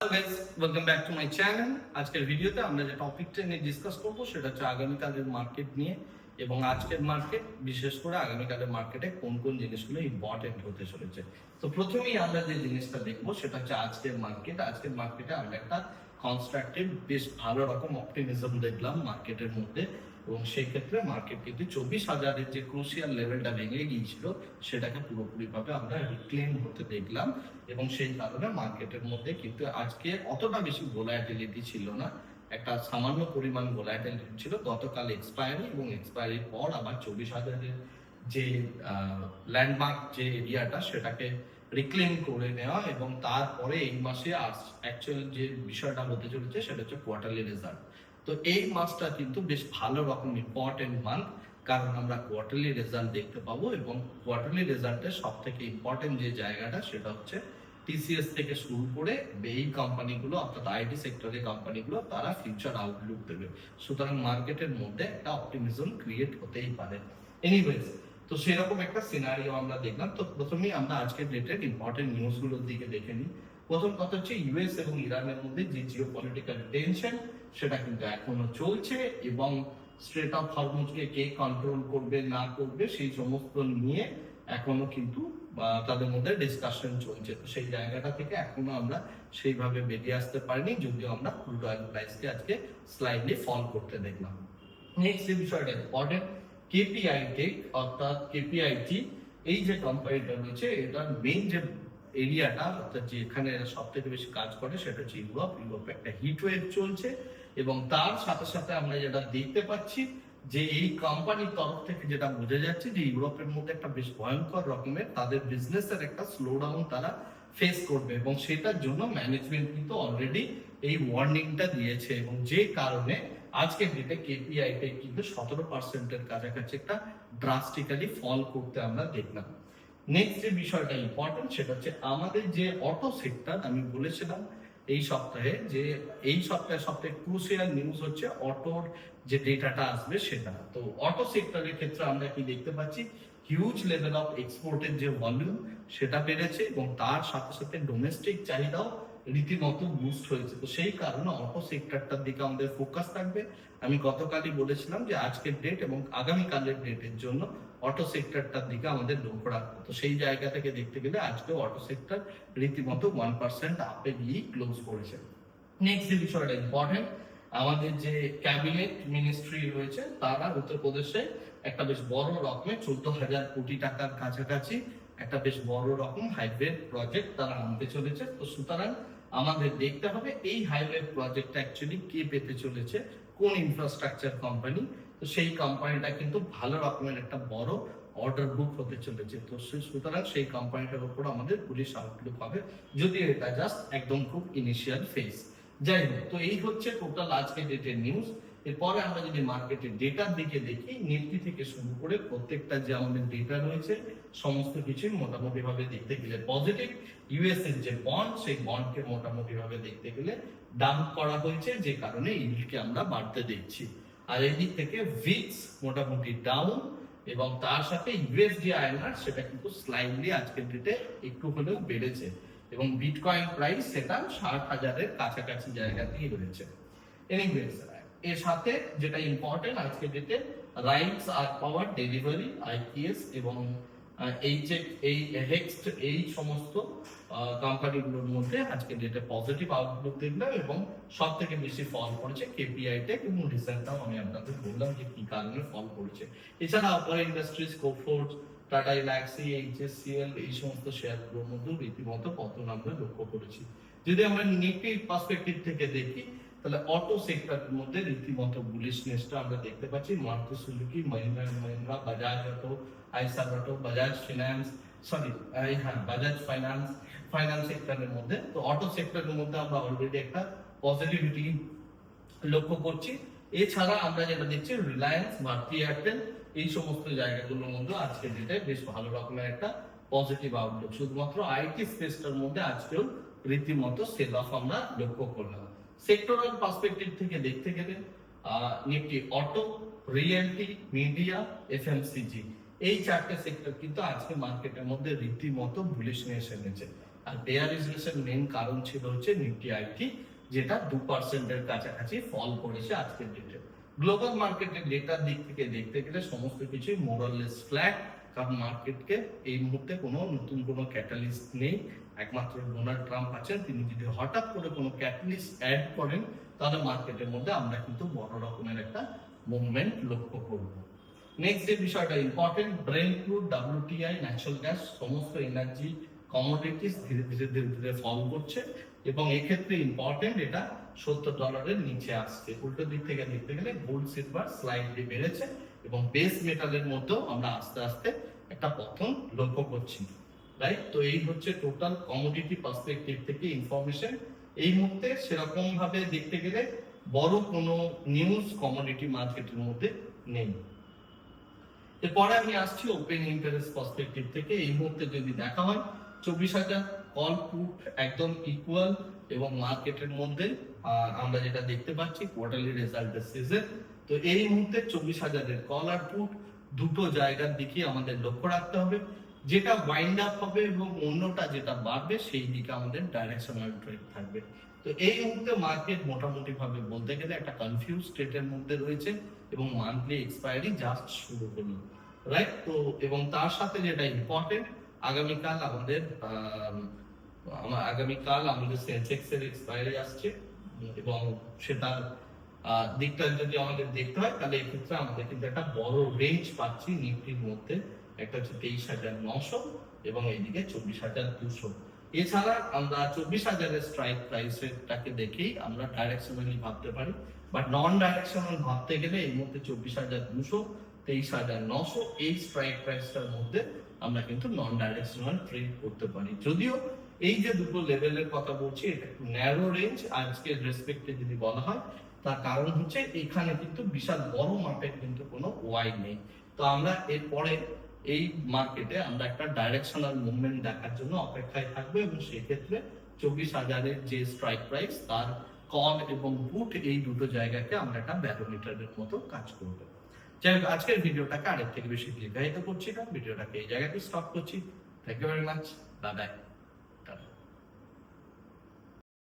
Hello guys, welcome back to my channel. আজকের ভিডিওতে আমরা যে টপিকটা নিয়ে ডিসকাস করব সেটা হচ্ছে আগামীকালের মার্কেট নিয়ে এবং আজকের মার্কেট, বিশেষ করে আগামীকালের মার্কেটে কোন কোন জিনিসগুলো ইম্পর্টেন্ট হতে চলেছে। তো প্রথমেই আমরা যে জিনিসটা দেখবো সেটা হচ্ছে আজকের মার্কেট। আজকের মার্কেটে আমরা একটা কনস্ট্রাকটিভ বেশ ভালো রকম অপটিমিজম দেখলাম মার্কেটের মধ্যে, এবং সেই ক্ষেত্রে মার্কেট কিন্তু 24,000-এর যে ক্রুশিয়াল লেভেলটা ভেঙে গিয়েছিল সেটাকে পুরোপুরিভাবে আমরা রিক্লেম হতে দেখলাম, এবং সেই কারণে মার্কেটের মধ্যে কিন্তু আজকে অতটা বেশি ভোলাটিলিটি ছিল না। একটা সামান্য পরিমাণ ভোলাটিলিটি ছিল গতকাল এক্সপায়ারি, এবং এক্সপায়ারির পর আবার 24,000-এর যে ল্যান্ডমার্ক যে এরিয়াটা সেটাকে রিক্লেম করে নেওয়া, এবং তারপরে এই মাসে অ্যাকচুয়াল যে বিষয়টা হতে চলেছে সেটা হচ্ছে কোয়ার্টারলি রেজাল্ট। তো এই মাসটা কিন্তু বেশ ভালো রকম ইম্পর্টেন্ট মান্থ, কারণ আমরা কোয়ার্টারলি রেজাল্ট দেখতে পাবো, এবং কোয়ার্টারলি রেজাল্টের সব থেকে ইম্পর্টেন্ট যে জায়গাটা সেটা হচ্ছে টিসিএস থেকে শুরু করে এই কোম্পানিগুলো, অর্থাৎ আইটি সেক্টরের কোম্পানিগুলো, তারা ফিউচার আউটলুক দেবে। সুতরাং মার্কেটের মধ্যে একটা অপটিমিজম ক্রিয়েট হতেই পারে। এনিওয়েজ, তো সেরকম একটা সিনারিও আমরা দেখলাম। তো প্রথমেই আমরা আজকের ডেটের ইম্পর্টেন্ট নিউজগুলোর দিকে দেখে নিই। প্রথম কথা হচ্ছে ইউএস এবং ইরানের মধ্যে যে জিওপলিটিক্যাল টেনশন সেটা কিন্তু এখনো চলছে, এবং স্ট্রেট অফ হরমুজকে কে কন্ট্রোল করবে না করবে সেই সমস্ত নিয়ে এখনো কিন্তু তাদের মধ্যে ডিসকাশন চলছে। তো সেই জায়গাটা থেকে এখনো আমরা সেইভাবে বেরিয়ে আসতে পারিনি, যদিও আমরা ক্রুড অয়েল প্রাইসকে আজকে স্লাইডলি ফল করতে দেখলাম। নেক্সট যে বিষয়টা ইম্পর্টেন্ট, কেপিআই টেক অর্থাৎ কেপিআইটি, এই যে কোম্পানিটা রয়েছে এটার মেইন যে এরিয়াটা, অর্থাৎ যেখানে সব থেকে বেশি কাজ করে সেটা হচ্ছে ইউরোপে একটা হিট ওয়েভ চলছে, এবং তার সাথে সাথে আমরা যেটা দেখতে পাচ্ছি যে এই কোম্পানির তরফ থেকে যেটা বোঝা যাচ্ছে যে ইউরোপের মধ্যে একটা বেশ ভয়ঙ্কর রকমের তাদের বিজনেসের একটা স্লোডাউন তারা ফেস করবে, এবং সেটার জন্য ম্যানেজমেন্ট কিন্তু অলরেডি এই ওয়ার্নিংটা দিয়েছে, এবং যে কারণে আজকের ডেটে কেপিআই তে কিন্তু 17%-এর কাছাকাছি একটা ড্রাস্টিক্যালি ফল করতে আমরা দেখলাম। নেক্সট যে বিষয়টা ইম্পর্টেন্ট সেটা হচ্ছে আমাদের যে অটো সেক্টর, আমি বলেছিলাম এই সপ্তাহে যে এই সপ্তাহে সবথেকে ক্রুশিয়াল নিউজ হচ্ছে অটোর যে ডেটাটা আসবে সেটা। তো অটো সেক্টরের ক্ষেত্রে আমরা কি দেখতে পাচ্ছি, হিউজ লেভেল অফ এক্সপোর্টের যে ভলিউম সেটা বেড়েছে, এবং তার সাথে সাথে ডোমেস্টিক চাহিদাও রীতিমতো বুস্ট হয়েছে। তো সেই কারণে অটো সেক্টরটার দিকে আমাদের ফোকাস থাকবে। আমি গতকালই বলেছিলাম যে আজকের ডেট এবং আগামীকালের ডেটের জন্য অটো সেক্টরটার দিকে আমাদের লক্ষ্য রাখবো। তো সেই জায়গা থেকে দেখতে গেলে আজকে অটো সেক্টর রীতিমতো 1% আপে গিয়ে ক্লোজ করেছে। নেক্সট যে বিষয়টা ইম্পর্টেন্ট, আমাদের যে ক্যাবিনেট মিনিস্ট্রি রয়েছে তারা উত্তরপ্রদেশে একটা বেশ বড় রকমের 14,000 কোটি টাকার কাছাকাছি একটা বেশ বড় রকম হাইওয়ে প্রজেক্ট তারা আনতে চলেছে। তো সুতরাং আমাদের দেখতে হবে এই হাইওয়ে প্রজেক্টটা অ্যাকচুয়ালি কে পেতে চলেছে, কোন ইনফ্রাস্ট্রাকচার কোম্পানি। তো সেই কোম্পানিটা কিন্তু ভালো রকমের একটা বড় অর্ডার বুক হতে চলেছে। তো সুতরাং সেই কোম্পানিটার উপর আমাদের পুলিশ আউটলুক হবে, যদিও এটা জাস্ট একদম খুব ইনিশিয়াল ফেজ। যাই হোক, তো এই হচ্ছে টোটাল আজকে ডেটের নিউজ। এরপরে আমরা যদি মার্কেটের ডেটার দিকে দেখি, নিফটি থেকে শুরু করে প্রত্যেকটা যে আমাদের ডেটা রয়েছে সমস্ত কিছুই মোটামুটি ভাবে দেখতে গেলে পজিটিভ। ইউএস এর যে বন্ড, সেই বন্ডকে মোটামুটি ভাবে দেখতে গেলে ডাম্প করা হয়েছে, যে কারণে ইল্ডকে আমরা বাড়তে দেখছি। আর এই দিক থেকে ভিক্স মোটামুটি ডাউন, এবং তার সাথে ইউএসডি আইএনআর সেটা কিন্তু স্লাইডলি আজকের ডেটে একটু হলেও বেড়েছে, এবং বিটকয়েন প্রাইস সেটা 60,000-এর কাছাকাছি জায়গাতেই রয়েছে। এনিওয়েজ, এর সাথে যেটা ইম্পর্টেন্ট আজকে ডেটে, রাইটস আর পাওয়ার ডেলিভারি, আইপিএস এবং এই হেক্সট, এই সমস্ত কোম্পানিগুলোর মধ্যে আজকে ডেটে পজিটিভ আউটলুক দেখলাম, এবং সব থেকে বেশি ফল করেছে কেপিআই টেক, এবং রিসেন্টটাও আমি আপনাদের বললাম যে কি কারণে ফল করেছে। এছাড়া আপার ইন্ডাস্ট্রিজ, কোফোর্স, টাটা এলাক্সি, এইচএসসিএল, এই সমস্ত শেয়ারগুলোর মধ্যে রীতিমতো পতন আমরা লক্ষ্য করেছি। যদি আমরা নিফটি পার্সপেক্টিভ থেকে দেখি তাহলে অটো সেক্টরের মধ্যে রীতিমতো বুলিশনেসটা আমরা দেখতে পাচ্ছি। Maruti Suzuki, Mahindra and Mahindra, Bajaj Auto, Eicher Auto, Bajaj Finance সেক্টরের মধ্যে। তো অটো সেক্টরের মধ্যে আমরা অলরেডি একটা পজিটিভিটি লক্ষ্য করছি। এছাড়া আমরা যেটা দেখছি রিলায়েন্স, ভারতী এয়ারটেল, এই সমস্ত জায়গাগুলোর মধ্যে আজকে ডেটে বেশ ভালো রকমের একটা পজিটিভ আউটলুক। শুধুমাত্র আইটি স্পেসটার মধ্যে আজকেও রীতিমতো সেল অফ আমরা লক্ষ্য করলাম। সেক্টরাল পার্সপেক্টিভ থেকে দেখতে গেলে Nifty auto, realty, media, FMCG, এই চারটে সেক্টর কিন্তু আজকে মার্কেটের মধ্যে রীতিমতো বুলিশনেস এনেছে। আর বেয়ারিশনেসের মেইন কারণ ছিল হচ্ছে নিফটি আইটি, যেটা 2% কাছাকাছি ফল করেছে আজকের ডেটে। গ্লোবাল মার্কেটের ডেটার দিক থেকে দেখতে গেলে সমস্ত কিছুই মোরাললেস ফ্ল্যাট, কারণ মার্কেটকে এই মুহূর্তে কোনো নতুন কোনো ক্যাটালিস্ট নেই। একমাত্র ডোনাল্ড ট্রাম্প আছেন, তিনি যদি হঠাৎ করে কোনো ক্যাটালিস্ট অ্যাড করেন তাহলে মার্কেটের মধ্যে আমরা কিন্তু বড় রকমের একটা মুভমেন্ট লক্ষ্য করব। নেক্সট যে বিষয়টা important, ব্রেন্ট crude, WTI, natural gas, সমস্ত এনার্জি কমোডিটিস ধীরে ধীরে ফল করছে এবং এক্ষেত্রে ইম্পর্টেন্ট এটা $70 নিচে আসছে। উল্টো দিক থেকে দেখতে গেলে গোল্ড সিলভার স্লাইডলি বেড়েছে এবং বেস মেটালের মধ্যেও আমরা আস্তে আস্তে একটা পতন লক্ষ্য করছি, রাইট? তো এই হচ্ছে টোটাল কমোডিটি পার্সপেক্টিভ থেকে ইনফরমেশন। এই মুহূর্তে সেরকম ভাবে দেখতে গেলে বড় কোনো নিউজ কমোডিটি মার্কেটের মধ্যে নেই। এরপরে আমি আসছি ওপেন ইন্টারেস্ট পার্সপেক্টিভ থেকে। এই মুহূর্তে যদি দেখা হয় 24,000 কল পুট একদম ইকুয়াল এবং মার্কেটের মধ্যে আমরা যেটা দেখতে পাচ্ছি কোয়ার্টারলি রেজাল্টের সিজন। তো এই মুহূর্তে 24,000 কল আর পুট দুটো জায়গার দিকে আমাদের লক্ষ্য রাখতে হবে, যেটা ওয়াইন্ড আপ হবে এবং অন্যটা যেটা বাড়বে সেই দিকে আমাদের ডাইরেকশনাল ট্রেড থাকবে। তো এই মুহূর্তে মার্কেট মোটামুটি ভাবে বলতে গেলে একটা কনফিউজ স্টেটের মধ্যে রয়েছে এবং মান্থলি এক্সপায়ারি জাস্ট শুরু হলো, রাইট? তো এবং তার সাথে যেটা ইম্পর্টেন্ট, আগামীকাল আমাদের সেন্সেক্স এর এক্সপায়ারি আসছে এবং সেটার দিকটা যদি আমাদের দেখতে হয় তাহলে এই ক্ষেত্রে আমাদের কিন্তু একটা বড় রেঞ্জ পাচ্ছি নিফটির মধ্যে। একটা হচ্ছে 23,900 এবং এইদিকে 24,200। এছাড়া আমরা 24,000 স্ট্রাইক প্রাইসটাকে দেখেই আমরা ডাইরেকশনালি ভাবতে পারি, বাট নন ডাইরেকশনাল ভাবতে গেলে এই মুহূর্তে 24,200, 23,900 এই স্ট্রাইক প্রাইসটার মধ্যে আমরা কিন্তু নন ডাইরেকশনাল ট্রেড করতে পারি। যদিও এই যে দুটো লেভেলের কথা বলছি এটা একটু ন্যারো রেঞ্জ আজকের রেসপেক্টে যদি বলা হয়, তার কারণ হচ্ছে এখানে কিন্তু বিশাল বড় মাপের কিন্তু কোনো ওয়াই নেই। তো আমরা এরপরে এই মার্কেটে আমরা একটা ডাইরেকশনাল মুভমেন্ট দেখার জন্য অপেক্ষায় থাকবো এবং সেক্ষেত্রে 24,000 যে স্ট্রাইক প্রাইস তার কল এবং পুট এই দুটো জায়গাকে আমরা একটা ব্যারোমিটারের মতো কাজ করবো। যাই হোক, আজকের ভিডিওটাকে আরেক থেকে বেশি দীর্ঘায়িত করছি না, ভিডিওটাকে এই জায়গাতে স্টপ করছি। Thank you very much, bye by.